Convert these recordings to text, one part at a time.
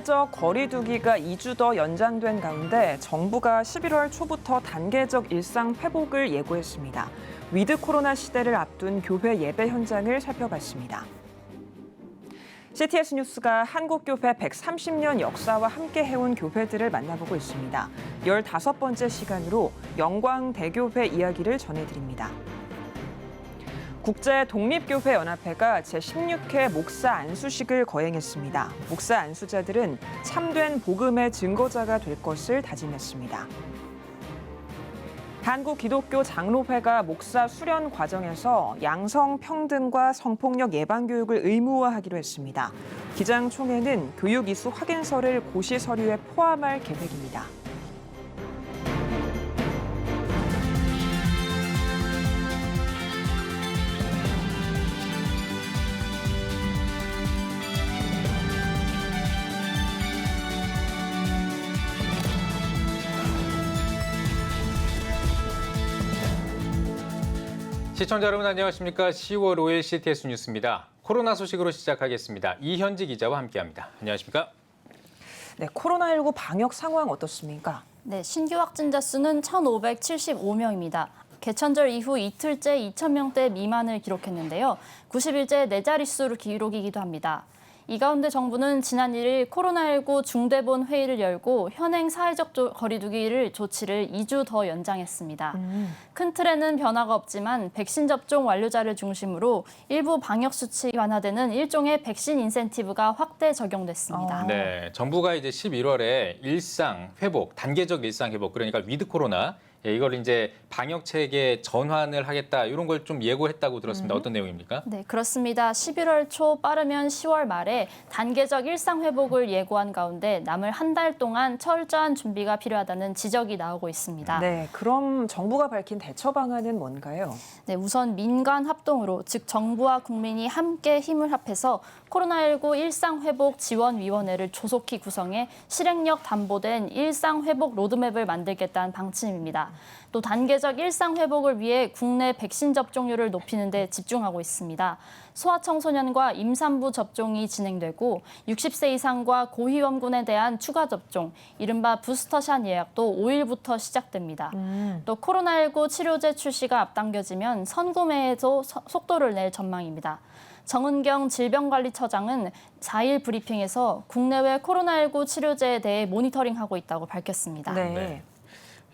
단계적 거리 두기가 2주 더 연장된 가운데 정부가 11월 초부터 단계적 일상 회복을 예고했습니다. 위드 코로나 시대를 앞둔 교회 예배 현장을 살펴봤습니다. CTS 뉴스가 한국교회 130년 역사와 함께 해온 교회들을 만나보고 있습니다. 15번째 시간으로 영광대교회 이야기를 전해드립니다. 국제독립교회연합회가 제16회 목사 안수식을 거행했습니다. 목사 안수자들은 참된 복음의 증거자가 될 것을 다짐했습니다. 한국기독교장로회가 목사 수련 과정에서 양성평등과 성폭력 예방교육을 의무화하기로 했습니다. 기장총회는 교육 이수 확인서를 고시 서류에 포함할 계획입니다. 시청자 여러분 안녕하십니까? 10월 5일 CTS 뉴스입니다. 코로나 소식으로 시작하겠습니다. 이현지 기자와 함께합니다. 안녕하십니까? 네, 코로나19 방역 상황 어떻습니까? 네, 신규 확진자 수는 1,575명입니다. 개천절 이후 이틀째 2,000명대 미만을 기록했는데요. 90일째 네 자릿수로 기록이기도 합니다. 이 가운데 정부는 지난 1일 코로나19 중대본 회의를 열고 현행 사회적 거리 두기를 조치를 2주 더 연장했습니다. 큰 틀에는 변화가 없지만 백신 접종 완료자를 중심으로 일부 방역 수칙이 완화되는 일종의 백신 인센티브가 확대 적용됐습니다. 네, 정부가 이제 11월에 일상 회복, 단계적 일상 회복, 그러니까 위드 코로나 이걸 이제 방역 체계 전환을 하겠다 이런 걸 좀 예고했다고 들었습니다. 어떤 내용입니까? 네, 그렇습니다. 11월 초 빠르면 10월 말에 단계적 일상 회복을 예고한 가운데 남을 한 달 동안 철저한 준비가 필요하다는 지적이 나오고 있습니다. 네, 그럼 정부가 밝힌 대처 방안은 뭔가요? 네, 우선 민간 합동으로 즉 정부와 국민이 함께 힘을 합해서 코로나19 일상회복지원위원회를 조속히 구성해 실행력 담보된 일상회복 로드맵을 만들겠다는 방침입니다. 또 단계적 일상회복을 위해 국내 백신 접종률을 높이는 데 집중하고 있습니다. 소아청소년과 임산부 접종이 진행되고 60세 이상과 고위험군에 대한 추가 접종, 이른바 부스터샷 예약도 5일부터 시작됩니다. 또 코로나19 치료제 출시가 앞당겨지면 선구매에도 속도를 낼 전망입니다. 정은경 질병관리처장은 4일 브리핑에서 국내외 코로나19 치료제에 대해 모니터링하고 있다고 밝혔습니다. 네.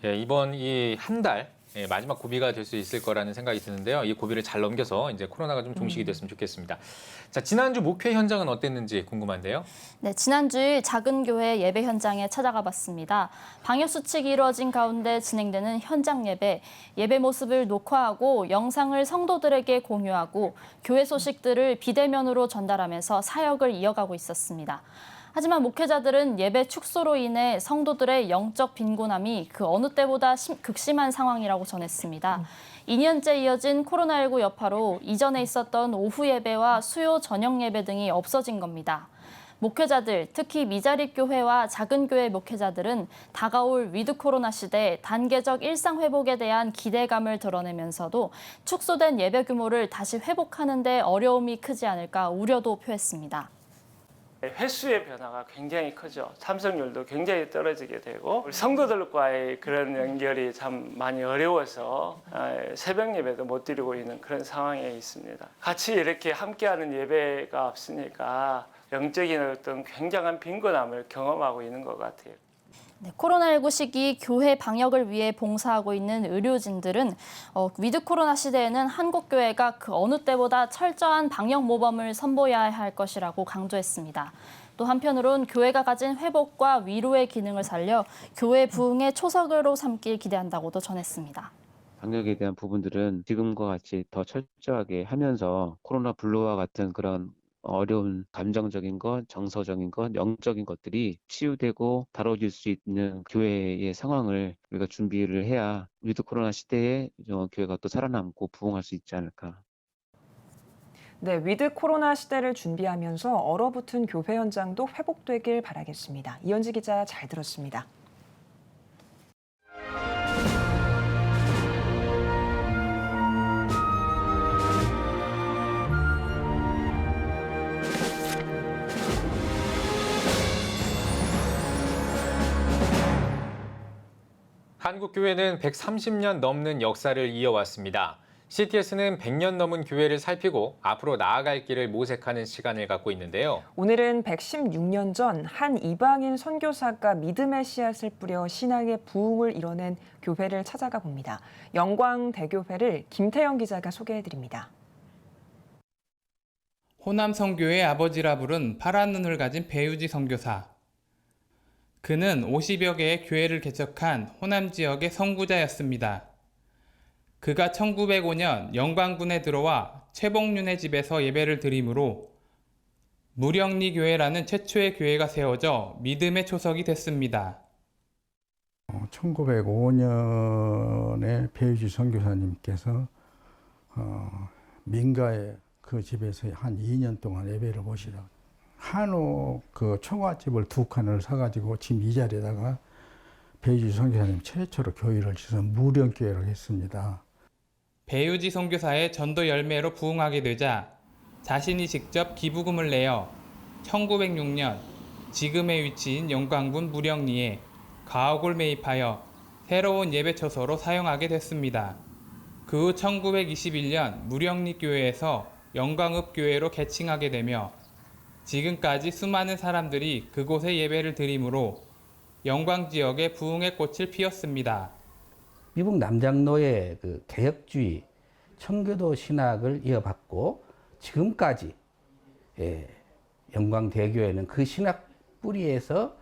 예, 이번 이 한 달 마지막 고비가 될 수 있을 거라는 생각이 드는데요. 이 고비를 잘 넘겨서 이제 코로나가 좀 종식이 됐으면 좋겠습니다. 자, 지난주 목회 현장은 어땠는지 궁금한데요. 네, 지난주일 작은 교회 예배 현장에 찾아가 봤습니다. 방역 수칙이 이루어진 가운데 진행되는 현장 예배 모습을 녹화하고 영상을 성도들에게 공유하고 교회 소식들을 비대면으로 전달하면서 사역을 이어가고 있었습니다. 하지만 목회자들은 예배 축소로 인해 성도들의 영적 빈곤함이 그 어느 때보다 극심한 상황이라고 전했습니다. 2년째 이어진 코로나19 여파로 이전에 있었던 오후 예배와 수요 저녁 예배 등이 없어진 겁니다. 목회자들, 특히 미자립 교회와 작은 교회 목회자들은 다가올 위드 코로나 시대 단계적 일상 회복에 대한 기대감을 드러내면서도 축소된 예배 규모를 다시 회복하는 데 어려움이 크지 않을까 우려도 표했습니다. 횟수의 변화가 굉장히 크죠. 참석률도 굉장히 떨어지게 되고 성도들과의 그런 연결이 참 많이 어려워서 새벽 예배도 못 드리고 있는 그런 상황에 있습니다. 같이 이렇게 함께하는 예배가 없으니까 영적인 어떤 굉장한 빈곤함을 경험하고 있는 것 같아요. 네, 코로나19 시기 교회 방역을 위해 봉사하고 있는 의료진들은 위드 코로나 시대에는 한국교회가 그 어느 때보다 철저한 방역 모범을 선보여야 할 것이라고 강조했습니다. 또 한편으론 교회가 가진 회복과 위로의 기능을 살려 교회 부흥의 초석으로 삼길 기대한다고도 전했습니다. 방역에 대한 부분들은 지금과 같이 더 철저하게 하면서 코로나 블루와 같은 그런 어려운 감정적인 것, 정서적인 것, 영적인 것들이 치유되고 다뤄질 수 있는 교회의 상황을 우리가 준비를 해야 위드 코로나 시대에 교회가 또 살아남고 부흥할 수 있지 않을까. 네, 위드 코로나 시대를 준비하면서 얼어붙은 교회 현장도 회복되길 바라겠습니다. 이현지 기자 잘 들었습니다. 한국교회는 130년 넘는 역사를 이어왔습니다. CTS는 100년 넘은 교회를 살피고 앞으로 나아갈 길을 모색하는 시간을 갖고 있는데요. 오늘은 116년 전 한 이방인 선교사가 믿음의 씨앗을 뿌려 신앙의 부흥을 이뤄낸 교회를 찾아가 봅니다. 영광대교회를 김태영 기자가 소개해드립니다. 호남 선교의 아버지라 부른 파란 눈을 가진 배유지 선교사. 그는 50여 개의 교회를 개척한 호남 지역의 선구자였습니다. 그가 1905년 영광군에 들어와 최봉륜의 집에서 예배를 드리므로 무령리 교회라는 최초의 교회가 세워져 믿음의 초석이 됐습니다. 1905년에 배유지 선교사님께서 민가에 그 집에서 한 2년 동안 예배를 보시다가 한옥 그 초가집을 2칸을 사가지고 지금 이 자리에다가 배유지 선교사님 최초로 교회를 지어서 무령교회를 했습니다. 배유지 선교사의 전도 열매로 부흥하게 되자 자신이 직접 기부금을 내어 1906년 지금의 위치인 영광군 무령리에 가옥을 매입하여 새로운 예배처소로 사용하게 됐습니다. 그 후 1921년 무령리 교회에서 영광읍교회로 개칭하게 되며 지금까지 수많은 사람들이 그곳에 예배를 드리므로 영광 지역에 부흥의 꽃을 피웠습니다. 미국 남장로의 그 개혁주의 청교도 신학을 이어받고 지금까지 영광대교회는 그 신학 뿌리에서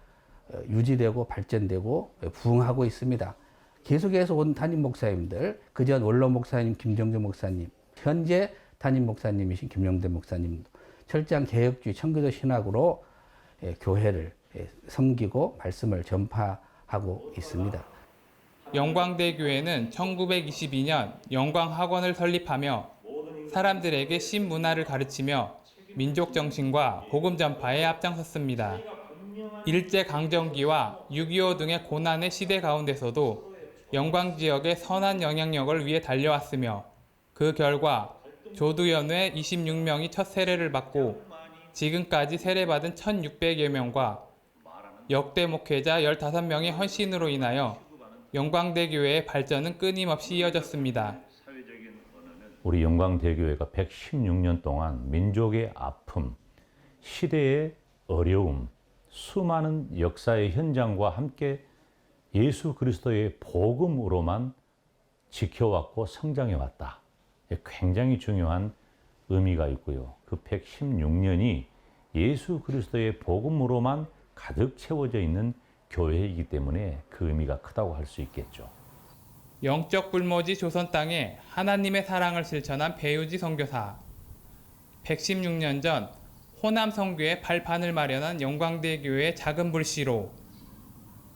유지되고 발전되고 부흥하고 있습니다. 계속해서 온 담임 목사님들, 그전 원로 목사님 김정주 목사님, 현재 담임 목사님이신 김용대 목사님도 철저한 개혁주의 청교도 신학으로 교회를 섬기고 말씀을 전파하고 있습니다. 영광대교회는 1922년 영광학원을 설립하며 사람들에게 신문화를 가르치며 민족정신과 복음 전파에 앞장섰습니다. 일제강점기와 6.25 등의 고난의 시대 가운데서도 영광지역의 선한 영향력을 위해 달려왔으며 그 결과 조두연회 26명이 첫 세례를 받고 지금까지 세례받은 1,600여 명과 역대 목회자 15명의 헌신으로 인하여 영광대교회의 발전은 끊임없이 이어졌습니다. 우리 영광대교회가 116년 동안 민족의 아픔, 시대의 어려움, 수많은 역사의 현장과 함께 예수 그리스도의 복음으로만 지켜왔고 성장해왔다. 굉장히 중요한 의미가 있고요. 그 116년이 예수 그리스도의 복음으로만 가득 채워져 있는 교회이기 때문에 그 의미가 크다고 할 수 있겠죠. 영적 불모지 조선 땅에 하나님의 사랑을 실천한 배유지 선교사. 116년 전 호남 선교의 발판을 마련한 영광대교회의 작은 불씨로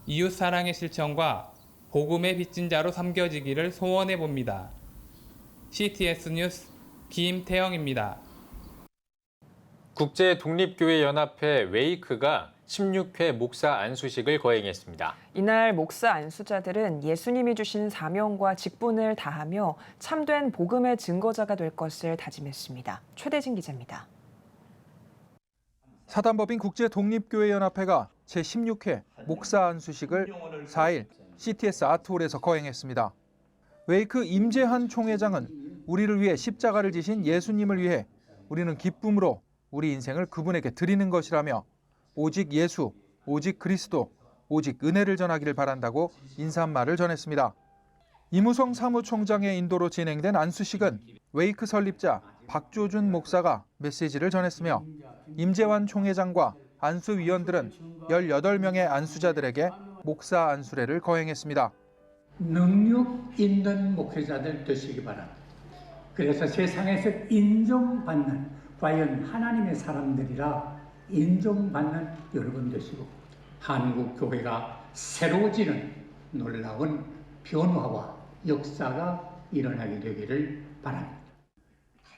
이웃 사랑의 실천과 복음의 빚진 자로 삼겨지기를 소원해 봅니다. CTS 뉴스 김태영입니다. 국제독립교회연합회 웨이크가 16회 목사 안수식을 거행했습니다. 이날 목사 안수자들은 예수님이 주신 사명과 직분을 다하며 참된 복음의 증거자가 될 것을 다짐했습니다. 최대진 기자입니다. 사단법인 국제독립교회연합회가 제16회 목사 안수식을 4일 CTS 아트홀에서 거행했습니다. 웨이크 임재한 총회장은 우리를 위해 십자가를 지신 예수님을 위해 우리는 기쁨으로 우리 인생을 그분에게 드리는 것이라며 오직 예수, 오직 그리스도, 오직 은혜를 전하기를 바란다고 인사말을 전했습니다. 이무성 사무총장의 인도로 진행된 안수식은 웨이크 설립자 박조준 목사가 메시지를 전했으며 임재환 총회장과 안수위원들은 18명의 안수자들에게 목사 안수례를 거행했습니다. 능력 있는 목회자들 되시기 바랍니다. 그래서 세상에서 인정받는 과연 하나님의 사람들이라 인정받는 여러분 되시고 한국 교회가 새로워지는 놀라운 변화와 역사가 일어나게 되기를 바랍니다.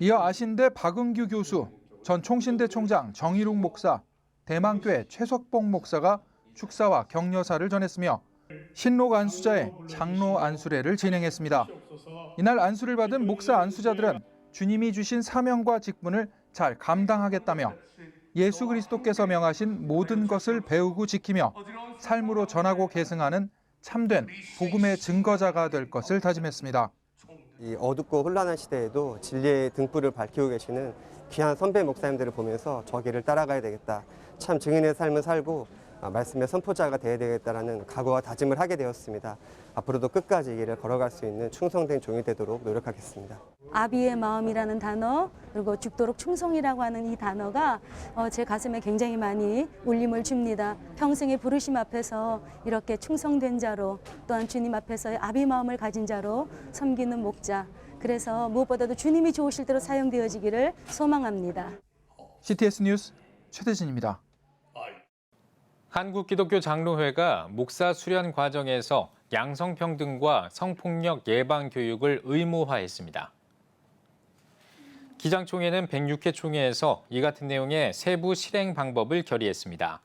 이어 아신대 박은규 교수, 전 총신대 총장 정일욱 목사, 대망교회 최석봉 목사가 축사와 격려사를 전했으며 신록 안수자의 장로 안수례를 진행했습니다. 이날 안수를 받은 목사 안수자들은 주님이 주신 사명과 직분을 잘 감당하겠다며 예수 그리스도께서 명하신 모든 것을 배우고 지키며 삶으로 전하고 계승하는 참된 복음의 증거자가 될 것을 다짐했습니다. 이 어둡고 혼란한 시대에도 진리의 등불을 밝히고 계시는 귀한 선배 목사님들을 보면서 저 길을 따라가야 되겠다. 참 증인의 삶을 살고 말씀의 선포자가 되어야 되겠다라는 각오와 다짐을 하게 되었습니다. 앞으로도 끝까지 이 길을 걸어갈 수 있는 충성된 종이 되도록 노력하겠습니다. 아비의 마음이라는 단어, 그리고 죽도록 충성이라고 하는 이 단어가 제 가슴에 굉장히 많이 울림을 줍니다. 평생의 부르심 앞에서 이렇게 충성된 자로, 또한 주님 앞에서 아비 마음을 가진 자로 섬기는 목자. 그래서 무엇보다도 주님이 좋으실 대로 사용되어지기를 소망합니다. CTS 뉴스 최대진입니다. 한국기독교장로회가 목사 수련 과정에서 양성평등과 성폭력 예방 교육을 의무화했습니다. 기장총회는 106회 총회에서 이 같은 내용의 세부 실행 방법을 결의했습니다.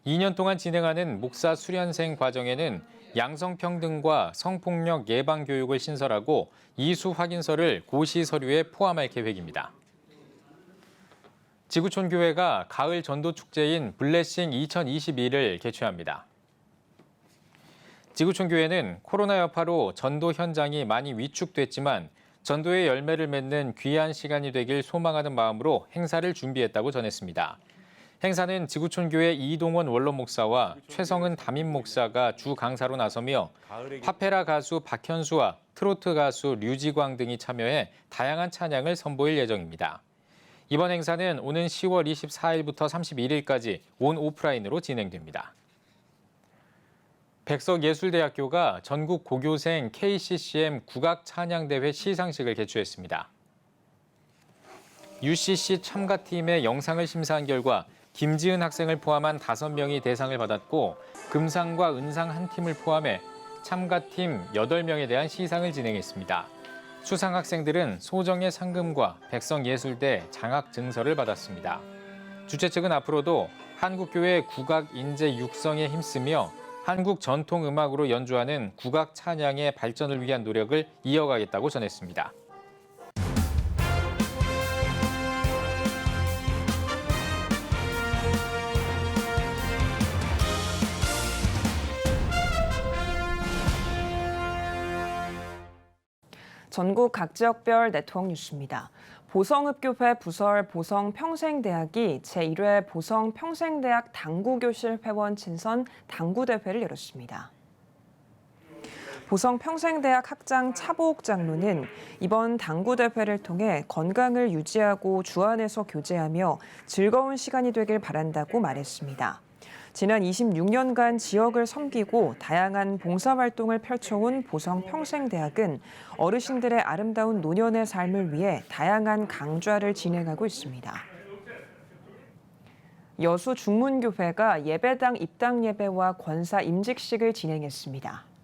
2년 동안 진행하는 목사 수련생 과정에는 양성평등과 성폭력 예방 교육을 신설하고 이수 확인서를 고시 서류에 포함할 계획입니다. 지구촌교회가 가을 전도 축제인 블레싱 2022를 개최합니다. 지구촌교회는 코로나 여파로 전도 현장이 많이 위축됐지만 전도의 열매를 맺는 귀한 시간이 되길 소망하는 마음으로 행사를 준비했다고 전했습니다. 행사는 지구촌교회 이동원 원로 목사와 최성은 담임 목사가 주 강사로 나서며 파페라 가수 박현수와 트로트 가수 류지광 등이 참여해 다양한 찬양을 선보일 예정입니다. 이번 행사는 오는 10월 24일부터 31일까지 온 오프라인으로 진행됩니다. 백석예술대학교가 전국 고교생 KCCM 국악찬양대회 시상식을 개최했습니다. UCC 참가팀의 영상을 심사한 결과 김지은 학생을 포함한 5명이 대상을 받았고 금상과 은상 한 팀을 포함해 참가팀 8명에 대한 시상을 진행했습니다. 수상 학생들은 소정의 상금과 백석예술대 장학 증서를 받았습니다. 주최 측은 앞으로도 한국교회 국악 인재 육성에 힘쓰며 한국 전통 음악으로 연주하는 국악 찬양의 발전을 위한 노력을 이어가겠다고 전했습니다. 전국 각 지역별 네트워크 뉴스입니다. 보성읍교회 부설 보성평생대학이 제1회 보성평생대학 당구교실 회원 친선 당구대회를 열었습니다. 보성평생대학 학장 차보옥 장로는 이번 당구대회를 통해 건강을 유지하고 주 안에서 교제하며 즐거운 시간이 되길 바란다고 말했습니다. 지난 26년간 지역을 섬기고 다양한 봉사활동을 펼쳐온 보성평생대학은 어르신들의 아름다운 노년의 삶을 위해 다양한 강좌를 진행하고 있습니다. 여수중문교회가 예배당 입당 예배와 권사 임직식을 진행했습니다.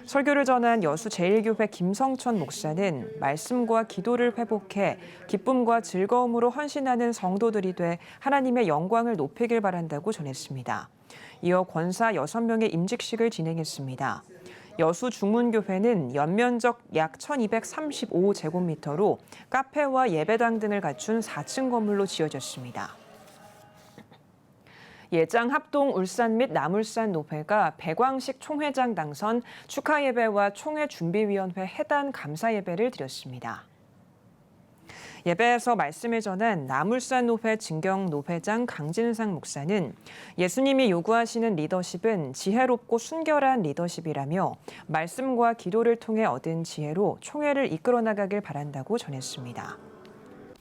설교를 전한 여수제일교회 김성천 목사는 말씀과 기도를 회복해 기쁨과 즐거움으로 헌신하는 성도들이 돼 하나님의 영광을 높이길 바란다고 전했습니다. 이어 권사 6명의 임직식을 진행했습니다. 여수중문교회는 연면적 약 1235제곱미터로 카페와 예배당 등을 갖춘 4층 건물로 지어졌습니다. 예장 합동 울산 및 남울산 노회가 백왕식 총회장 당선 축하 예배와 총회 준비위원회 해단 감사 예배를 드렸습니다. 예배에서 말씀을 전한 남울산 노회 진경 노회장 강진상 목사는 예수님이 요구하시는 리더십은 지혜롭고 순결한 리더십이라며 말씀과 기도를 통해 얻은 지혜로 총회를 이끌어 나가길 바란다고 전했습니다.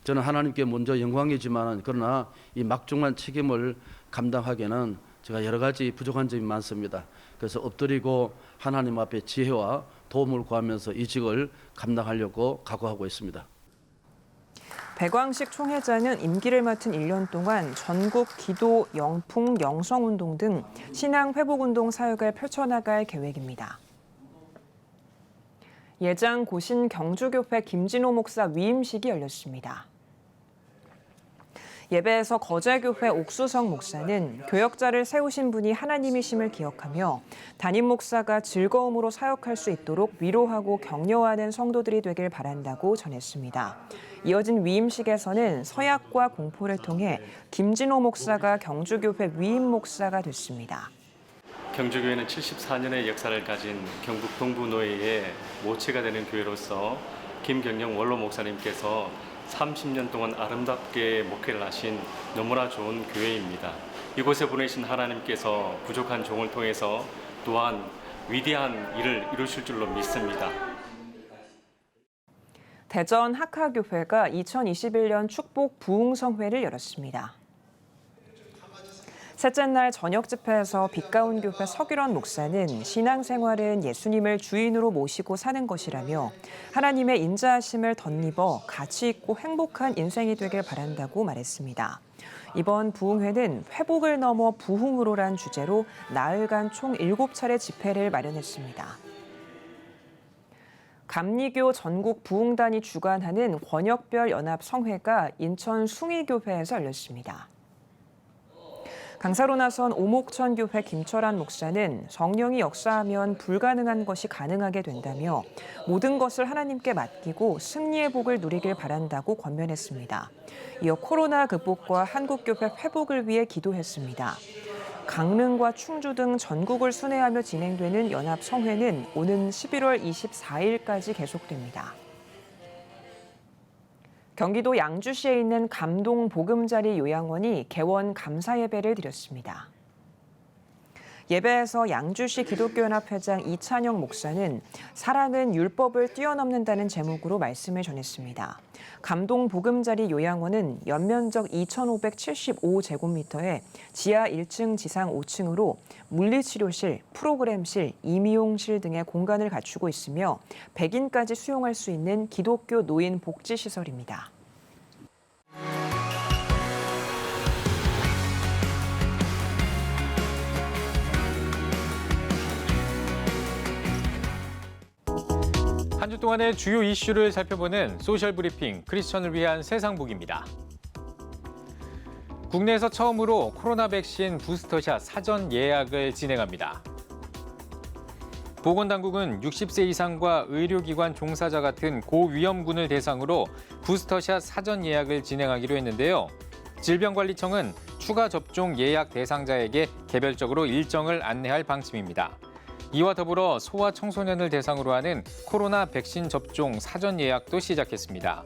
저는 하나님께 먼저 영광이지만 그러나 이 막중한 책임을 감당하기에는 제가 여러 가지 부족한 점이 많습니다. 그래서 엎드리고 하나님 앞에 지혜와 도움을 구하면서 이 직을 감당하려고 각오하고 있습니다. 백왕식 총회장은 임기를 맡은 1년 동안 전국 기도, 영풍, 영성운동 등 신앙 회복운동 사역을 펼쳐나갈 계획입니다. 예장 고신 경주교회 김진호 목사 위임식이 열렸습니다. 예배에서 거제교회 옥수성 목사는 교역자를 세우신 분이 하나님이심을 기억하며 담임 목사가 즐거움으로 사역할 수 있도록 위로하고 격려하는 성도들이 되길 바란다고 전했습니다. 이어진 위임식에서는 서약과 공포를 통해 김진호 목사가 경주교회 위임 목사가 됐습니다. 경주교회는 74년의 역사를 가진 경북 동부노예의 모체가 되는 교회로서 김경영 원로 목사님께서 30년 동안 아름답게 목회를 하신 너무나 좋은 교회입니다. 이곳에 보내신 하나님께서 부족한 종을 통해서 또한 위대한 일을 이루실 줄로 믿습니다. 대전 학하교회가 2021년 축복 부흥성회를 열었습니다. 셋째 날 저녁 집회에서 빛가운 교회 서규런 목사는 신앙생활은 예수님을 주인으로 모시고 사는 것이라며 하나님의 인자하심을 덧입어 가치 있고 행복한 인생이 되길 바란다고 말했습니다. 이번 부흥회는 회복을 넘어 부흥으로란 주제로 나흘간 총 7차례 집회를 마련했습니다. 감리교 전국 부흥단이 주관하는 권역별 연합 성회가 인천 숭의교회에서 열렸습니다. 강사로 나선 오목천 교회 김철환 목사는 성령이 역사하면 불가능한 것이 가능하게 된다며 모든 것을 하나님께 맡기고 승리의 복을 누리길 바란다고 권면했습니다. 이어 코로나 극복과 한국교회 회복을 위해 기도했습니다. 강릉과 충주 등 전국을 순회하며 진행되는 연합성회는 오는 11월 24일까지 계속됩니다. 경기도 양주시에 있는 감동 보금자리 요양원이 개원 감사 예배를 드렸습니다. 예배에서 양주시 기독교연합회장 이찬영 목사는 사랑은 율법을 뛰어넘는다는 제목으로 말씀을 전했습니다. 감동 보금자리 요양원은 연면적 2,575제곱미터에 지하 1층, 지상 5층으로 물리치료실, 프로그램실, 임용실 등의 공간을 갖추고 있으며 100인까지 수용할 수 있는 기독교 노인 복지시설입니다. 한 주 동안의 주요 이슈를 살펴보는 소셜 브리핑 크리스천을 위한 세상복입니다. 국내에서 처음으로 코로나 백신 부스터샷 사전 예약을 진행합니다. 보건당국은 60세 이상과 의료기관 종사자 같은 고위험군을 대상으로 부스터샷 사전 예약을 진행하기로 했는데요. 질병관리청은 추가 접종 예약 대상자에게 개별적으로 일정을 안내할 방침입니다. 이와 더불어 소아 청소년을 대상으로 하는 코로나 백신 접종 사전 예약도 시작했습니다.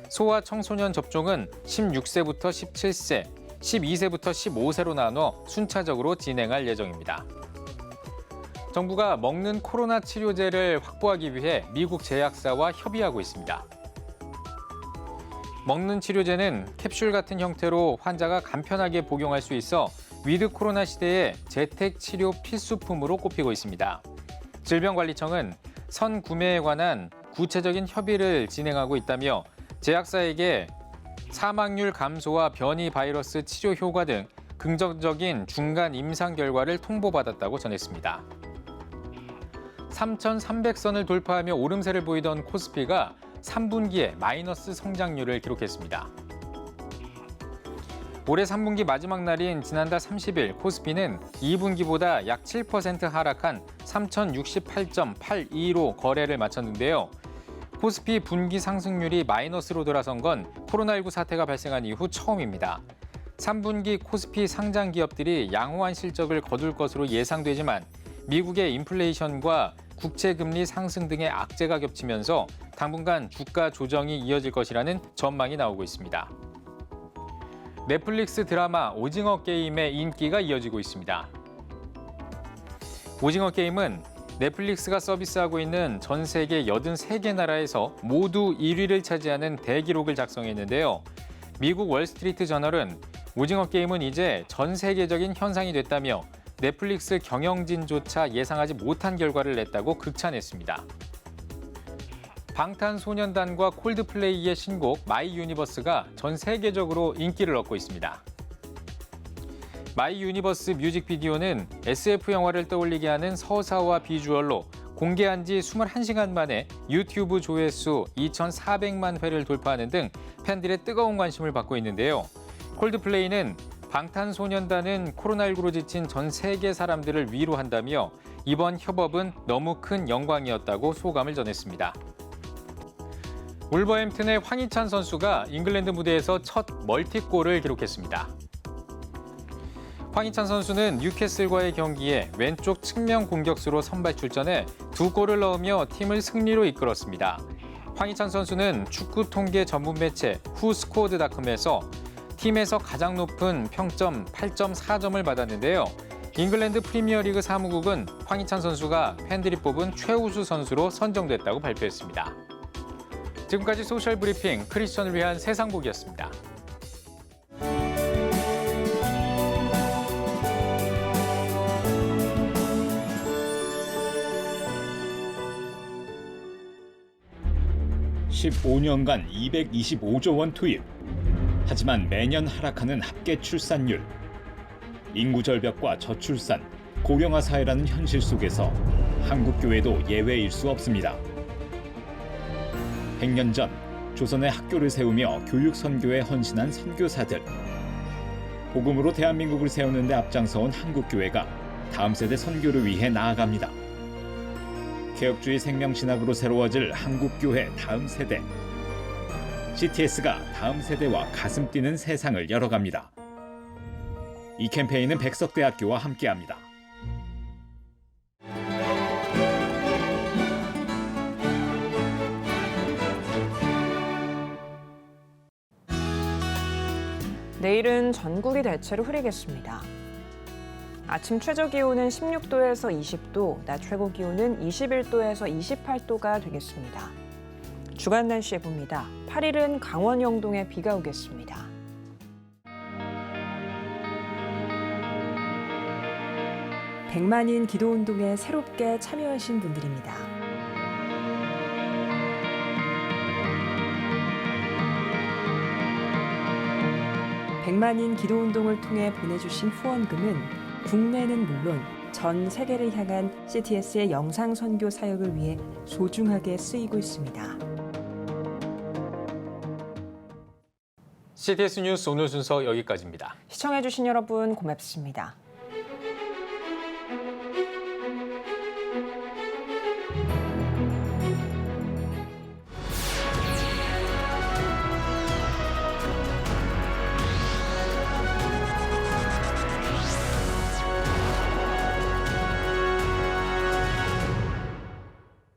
소아 청소년 접종은 16세부터 17세, 12세부터 15세로 나눠 순차적으로 진행할 예정입니다. 정부가 먹는 코로나 치료제를 확보하기 위해 미국 제약사와 협의하고 있습니다. 먹는 치료제는 캡슐 같은 형태로 환자가 간편하게 복용할 수 있어 위드 코로나 시대에 재택 치료 필수품으로 꼽히고 있습니다. 질병관리청은 선 구매에 관한 구체적인 협의를 진행하고 있다며 제약사에게 사망률 감소와 변이 바이러스 치료 효과 등 긍정적인 중간 임상 결과를 통보받았다고 전했습니다. 3,300선을 돌파하며 오름세를 보이던 코스피가 3분기에 마이너스 성장률을 기록했습니다. 올해 3분기 마지막 날인 지난달 30일 코스피는 2분기보다 약 7% 하락한 3,068.82로 거래를 마쳤는데요. 코스피 분기 상승률이 마이너스로 돌아선 건 코로나19 사태가 발생한 이후 처음입니다. 3분기 코스피 상장 기업들이 양호한 실적을 거둘 것으로 예상되지만 미국의 인플레이션과 국채금리 상승 등의 악재가 겹치면서 당분간 주가 조정이 이어질 것이라는 전망이 나오고 있습니다. 넷플릭스 드라마 오징어 게임의 인기가 이어지고 있습니다. 오징어 게임은 넷플릭스가 서비스하고 있는 전 세계 83개 나라에서 모두 1위를 차지하는 대기록을 작성했는데요. 미국 월스트리트 저널은 오징어 게임은 이제 전 세계적인 현상이 됐다며 넷플릭스 경영진조차 예상하지 못한 결과를 냈다고 극찬했습니다. 방탄소년단과 콜드플레이의 신곡 마이 유니버스가 전 세계적으로 인기를 얻고 있습니다. 마이 유니버스 뮤직비디오는 SF 영화를 떠올리게 하는 서사와 비주얼로 공개한 지 21시간 만에 유튜브 조회수 2,400만 회를 돌파하는 등 팬들의 뜨거운 관심을 받고 있는데요. 콜드플레이는 방탄소년단은 코로나19로 지친 전 세계 사람들을 위로한다며 이번 협업은 너무 큰 영광이었다고 소감을 전했습니다. 울버햄튼의 황희찬 선수가 잉글랜드 무대에서 첫 멀티골을 기록했습니다. 황희찬 선수는 뉴캐슬과의 경기에 왼쪽 측면 공격수로 선발 출전해 2골을 넣으며 팀을 승리로 이끌었습니다. 황희찬 선수는 축구 통계 전문 매체 후스코어드닷컴에서 팀에서 가장 높은 평점 8.4점을 받았는데요. 잉글랜드 프리미어리그 사무국은 황희찬 선수가 팬들이 뽑은 최우수 선수로 선정됐다고 발표했습니다. 지금까지 소셜 브리핑 크리스천을 위한 세상복이었습니다. (15년간) 225조 원 투입. 하지만 매년 하락하는 합계 출산율. 인구 절벽과 저출산, 고령화 사회라는 현실 속에서 한국 교회도 예외일 수 없습니다. 100년 전 조선의 학교를 세우며 교육 선교에 헌신한 선교사들. 복음으로 대한민국을 세우는 데 앞장서온 한국 교회가 다음 세대 선교를 위해 나아갑니다. 개혁주의 생명신학으로 새로워질 한국교회 다음 세대. CTS가 다음 세대와 가슴 뛰는 세상을 열어갑니다. 이 캠페인은 백석대학교와 함께합니다. 내일은 전국이 대체로 흐리겠습니다. 아침 최저기온은 16도에서 20도, 낮 최고기온은 21도에서 28도가 되겠습니다. 주간 날씨 봅니다. 8일은 강원 영동에 비가 오겠습니다. 백만인 기도운동에 새롭게 참여하신 분들입니다. 백만인 기도운동을 통해 보내주신 후원금은 국내는 물론 전 세계를 향한 CTS의 영상 선교 사역을 위해 소중하게 쓰이고 있습니다. CTS 뉴스 오늘 순서 여기까지입니다. 시청해주신 여러분 고맙습니다.